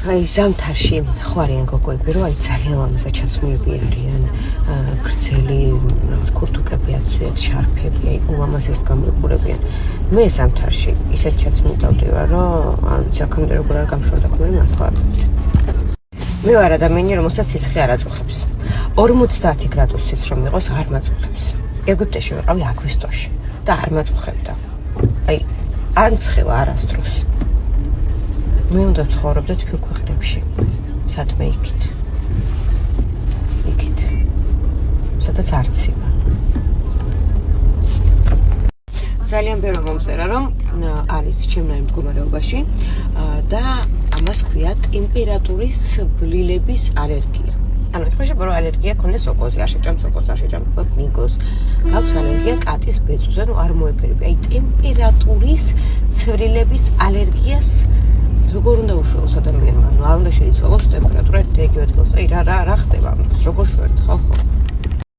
აი ზამთარში ხვარიან გოგოები, რომ აი ძალიან ლამაზად ჩაცმულები არიან, გრძელი რაღაც ქურთუკები აცვიათ, შარფები, აი ულამაზესად გამოიყურებიან. მე ზამთარში ისეთ ჩაცმულ დავდივარ, რომ არ ვიცი აქამდე როგორ არ გამშორდა ქმერი მართლა არ ვიცი. მე ვარ ადამიანი, რომელსაც სიცხე არ აწუხებს. 50 გრადუსის რომ იყოს არ მაწუხებს. ეგვიპტეში ვიყავი აგვისტოში და არ მაწუხებდა. აი არ მცხელა არასდროს. მე უნდა ვცხოვრობდე თბილ ქვეყნებში, სადმე იქით, სადაც არცივა. ძალიან ბევრი მომწერა, რომ არის ჩემნაირ მდგომარეობაში და ამას ქვია ტემპერატურის ცვლილების ალერგია. ანუ ეხება რომ ალერგია ქონდეს სოკოზე, არ შეჭამ სოკოს, არ შეჭამ მიგოს. გაქვს ალერგია კატის ბეწვზე, ნუ არ მოეფერები. აი ტემპერატურის ცვლილების ალერგიას როგორ უნდა უშველოს ადამიანმა? ნუ არ უნდა შეიცვალოს ტემპერატურა იგივე დგას. აი რა ხდება ამას? როგორ შვერთ ხალხო?